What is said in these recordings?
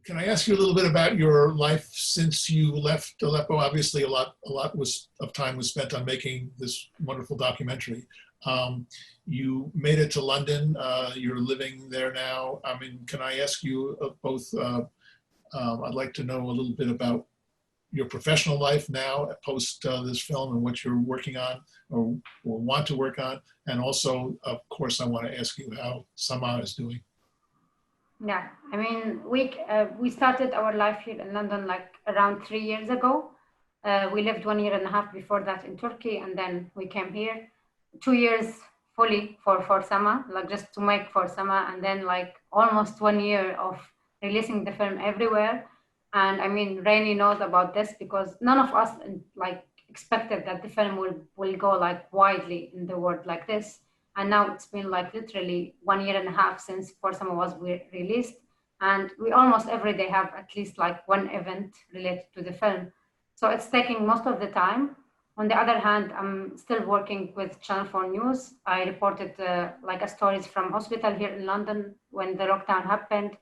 Can I ask you a little bit about your life since you left Aleppo? Obviously, a lot of time was spent on making this wonderful documentary. You made it to London. You're living there now. I mean, can I ask you both? I'd like to know a little bit about your professional life now, post this film, and what you're working on or want to work on, and also, of course, I want to ask you how Sama is doing. Yeah, I mean, we started our life here in London like around 3 years ago. We lived 1.5 years before that in Turkey, and then we came here. 2 years fully for Sama, like just to make for Sama, and then like almost 1 year of releasing the film everywhere. And I mean, Raney knows about this because none of us like expected that the film will go like widely in the world like this. And now it's been like literally 1.5 years since For Sama was released. And we almost every day have at least like one event related to the film. So it's taking most of the time. On the other hand, I'm still working with Channel 4 News. I reported like a stories from hospital here in London when the lockdown happened.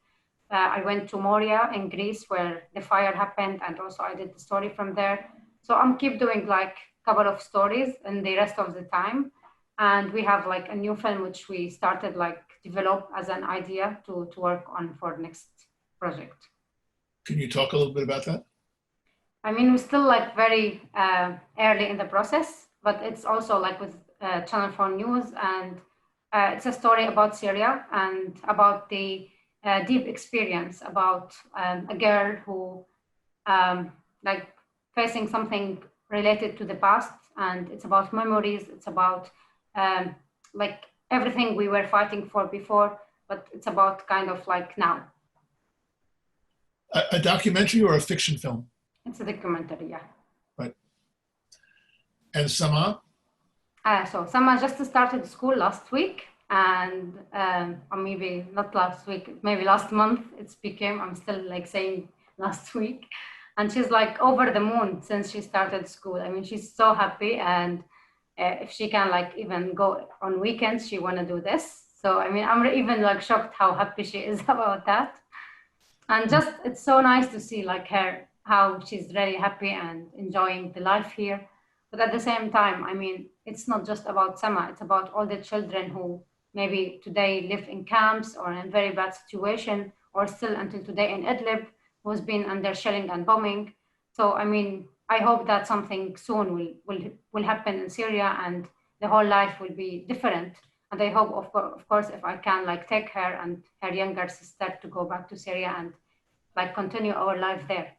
I went to Moria in Greece where the fire happened, and also I did the story from there. So I'm keep doing like a couple of stories in the rest of the time. And we have like a new film which we started like develop as an idea to work on for next project. Can you talk a little bit about that? I mean, we're still like very early in the process, but it's also like with Channel 4 News, and it's a story about Syria and about the deep experience about a girl who like facing something related to the past, and it's about memories, it's about like everything we were fighting for before, but it's about kind of like now. A documentary or a fiction film? It's a documentary, yeah. Right. And Sama? So Sama just started school last week, and or maybe not last week, maybe last month it's became, I'm still like saying last week. And she's like over the moon since she started school. I mean, she's so happy, and if she can like even go on weekends, she want to do this. So, I mean, I'm even like shocked how happy she is about that. And just, it's so nice to see like her, how she's really happy and enjoying the life here. But at the same time, I mean, it's not just about Sama, it's about all the children who maybe today live in camps or in very bad situation, or still until today in Idlib, who's been under shelling and bombing. So, I mean, I hope that something soon will happen in Syria and the whole life will be different. And I hope, of course, if I can like take her and her younger sister to go back to Syria and like continue our life there.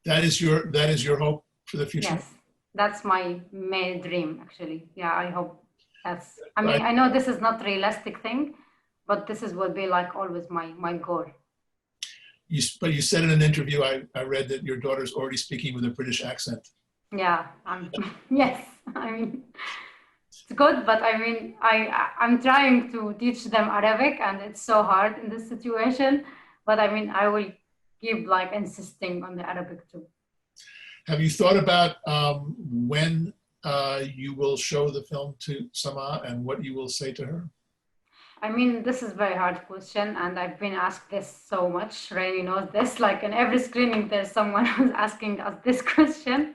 That is your hope for the future? Yes, that's my main dream, actually. Yeah, I hope that's, I mean, I know this is not realistic thing, but this will be like always my goal. But you said in an interview, I read that your daughter's already speaking with a British accent. Yeah, yes, I mean, it's good, but I mean, I'm trying to teach them Arabic, and it's so hard in this situation, but I mean, I will keep like insisting on the Arabic too. Have you thought about when you will show the film to Sama and what you will say to her? I mean, this is a very hard question, and I've been asked this so much. Raney knows this. Like in every screening, there's someone who's asking us this question.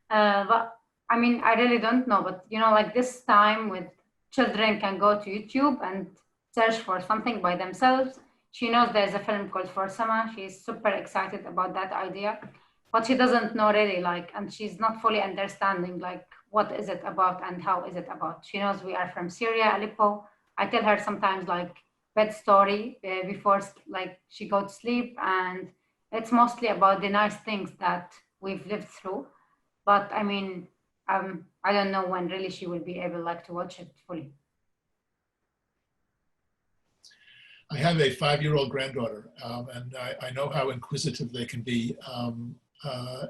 But I mean, I really don't know. But you know, like this time, with children can go to YouTube and search for something by themselves. She knows there's a film called For Sama. She's super excited about that idea, but she doesn't know really like, and she's not fully understanding like what is it about and how is it about. She knows we are from Syria, Aleppo. I tell her sometimes like bed story before like she goes to sleep, and it's mostly about the nice things that we've lived through. But I mean, I don't know when really she will be able like to watch it fully. I have a 5-year-old granddaughter, and I know how inquisitive they can be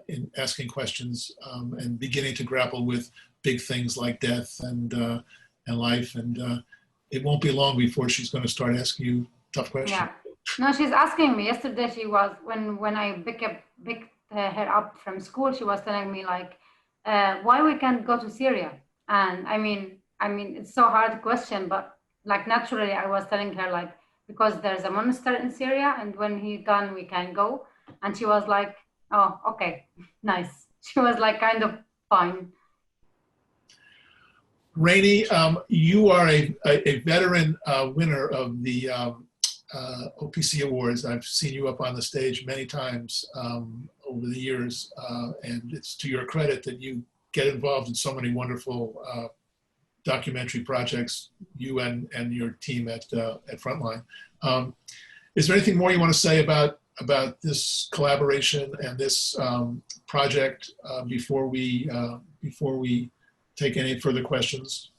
in asking questions and beginning to grapple with big things like death and life. And it won't be long before she's going to start asking you tough questions. Yeah. No, she's asking me. Yesterday, she was, when I picked her up from school, she was telling me like, why we can't go to Syria? And I mean, it's so hard question, but like naturally I was telling her like, because there's a monster in Syria, and when he's done, we can go. And she was like, oh, okay, nice. She was like kind of fine. Raney, you are a veteran winner of the OPC Awards. I've seen you up on the stage many times over the years, and it's to your credit that you get involved in so many wonderful documentary projects, you and your team at Frontline. Is there anything more you want to say about this collaboration and this project before we take any further questions?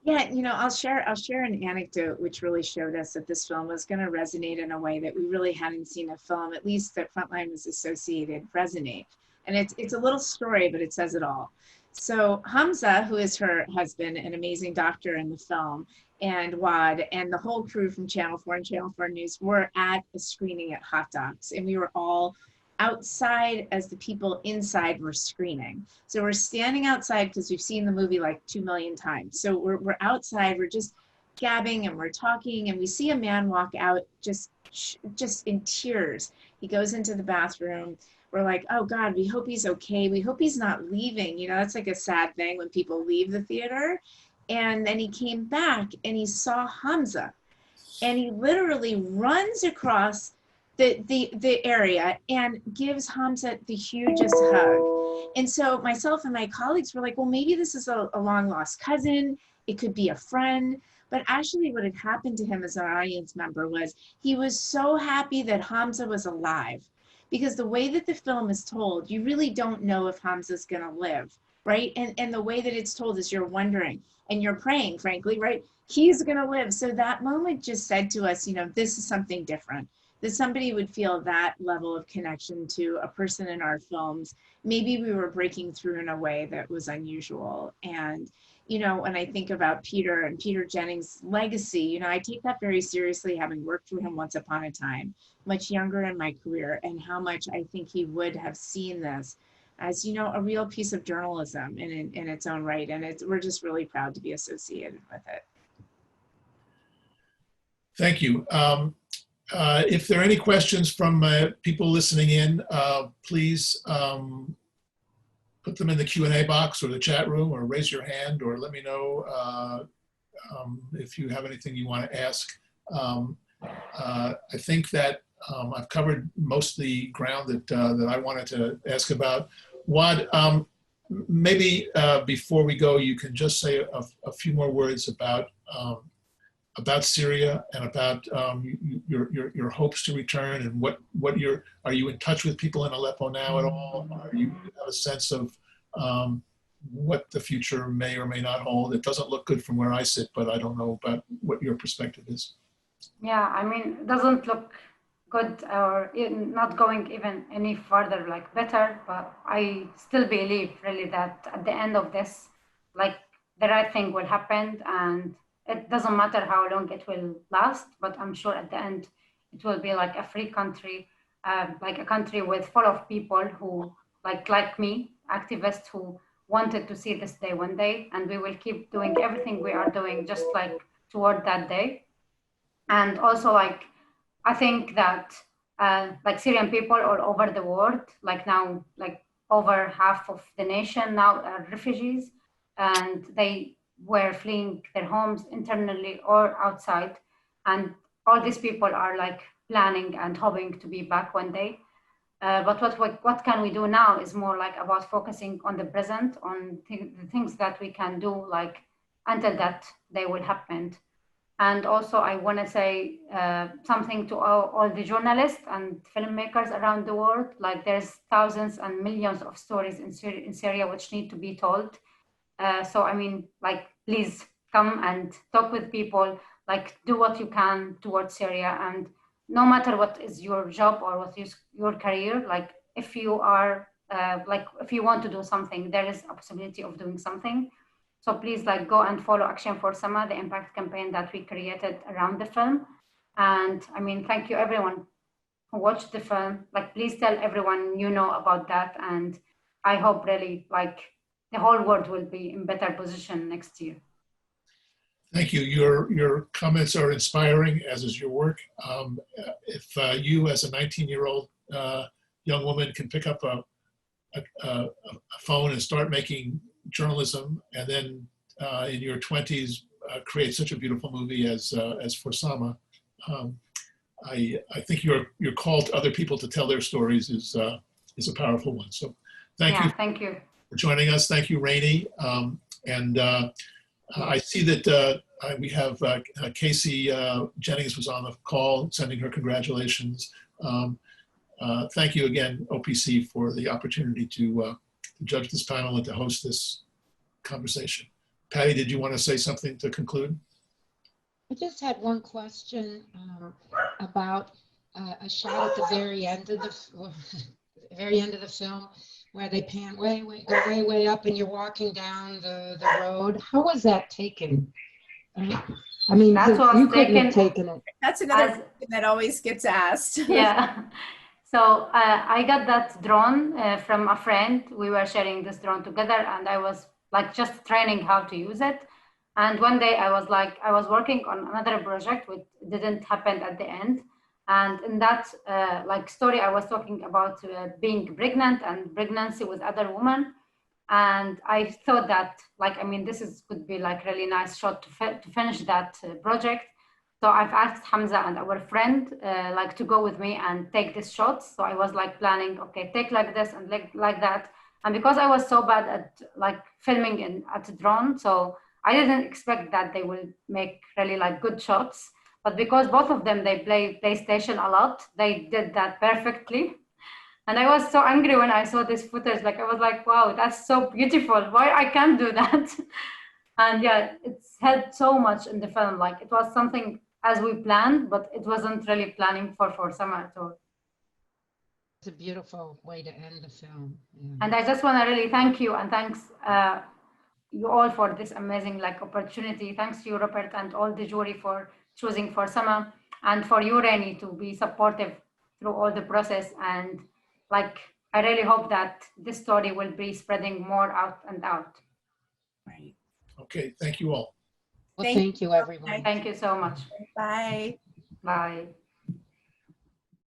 Yeah, I'll share an anecdote which really showed us that this film was going to resonate in a way that we really hadn't seen a film, at least that Frontline was associated, resonate. And it's a little story, but it says it all. So Hamza, who is her husband, an amazing doctor in the film, and Waad and the whole crew from Channel 4 and Channel 4 News were at a screening at Hot Docs, and we were all outside as the people inside were screening. So we're standing outside because we've seen the movie like 2 million times. So we're outside, we're just gabbing and we're talking, and we see a man walk out just in tears. He goes into the bathroom. We're like, oh God, we hope he's okay. We hope he's not leaving. That's like a sad thing when people leave the theater. And then he came back and he saw Hamza, and he literally runs across the area and gives Hamza the hugest hug. And so myself and my colleagues were like, well, maybe this is a long lost cousin. It could be a friend. But actually what had happened to him as an audience member was he was so happy that Hamza was alive, because the way that the film is told, you really don't know if Hamza's going to live, right? And the way that it's told is you're wondering and you're praying, frankly, right? He's going to live. So that moment just said to us, this is something different, that somebody would feel that level of connection to a person in our films. Maybe we were breaking through in a way that was unusual. And, when I think about Peter and Peter Jennings' legacy, I take that very seriously, having worked for him once upon a time, much younger in my career, and how much I think he would have seen this as, a real piece of journalism in its own right. And we're just really proud to be associated with it. Thank you. If there are any questions from people listening in, please put them in the Q&A box or the chat room, or raise your hand, or let me know if you have anything you want to ask. I think that I've covered most of the ground that I wanted to ask about. Waad, maybe before we go, you can just say a few more words about Syria and about your hopes to return, and are you in touch with people in Aleppo now at all? Are you have a sense of what the future may or may not hold? It doesn't look good from where I sit, but I don't know about what your perspective is. Yeah, it doesn't look good, or not going even any further, like better, but I still believe really that at the end of this, like the right thing will happen, and it doesn't matter how long it will last, but I'm sure at the end it will be like a free country, like a country with full of people who like me, activists who wanted to see this day one day, and we will keep doing everything we are doing just like toward that day. And also I think that Syrian people all over the world, now over half of the nation now are refugees, and they were fleeing their homes internally or outside. And all these people are planning and hoping to be back one day. But what can we do now is more about focusing on the present, on the things that we can do until that day will happen. And also I want to say something to all the journalists and filmmakers around the world. There's thousands and millions of stories in Syria which need to be told. So please come and talk with people, do what you can towards Syria. And no matter what is your job or what is your career, if you are, if you want to do something, there is a possibility of doing something. So please go and follow Action for Sama, the impact campaign that we created around the film. And thank you everyone who watched the film. Please tell everyone you know about that. And I hope really the whole world will be in better position next year. Thank you. Your comments are inspiring, as is your work. If you, as a 19-year-old young woman, can pick up a phone and start making journalism, and then in your 20s create such a beautiful movie as For Sama, I think your call to other people to tell their stories is a powerful one. So thank you. Thank you for joining us. Thank you, Raney. I see that we have Casey Jennings was on the call, sending her congratulations. Thank you again, OPC, for the opportunity to judge this panel and to host this conversation. Patty, did you want to say something to conclude? I just had one question about a shot at the very end of the film, where they pan way up, and you're walking down the road. How was that taken? I mean, you couldn't have taken it. That's another question that always gets asked. Yeah. So I got that drone from a friend. We were sharing this drone together, and I was like just training how to use it. And one day I was working on another project which didn't happen at the end. And in that story, I was talking about being pregnant and pregnancy with other women. And I thought that this could be like really nice shot to finish that project. So I've asked Hamza and our friend to go with me and take these shots. So I was planning, okay, take like this and like that. And because I was so bad at filming at a drone, so I didn't expect that they will make really good shots. But because both of them, they play PlayStation a lot, they did that perfectly. And I was so angry when I saw this footage. I was like, wow, that's so beautiful. Why I can't do that? And yeah, it's helped so much in the film. It was something as we planned, but it wasn't really planning for summer at all. It's a beautiful way to end the film. Yeah. And I just want to really thank you, and thanks you all for this amazing opportunity. Thanks to you, Robert, and all the jury for choosing For Sama, and for you, Raney, to be supportive through all the process. And I really hope that this story will be spreading more out and out. Right. Okay, thank you all. Well, thank you, everyone. Thank you so much. Bye. Bye.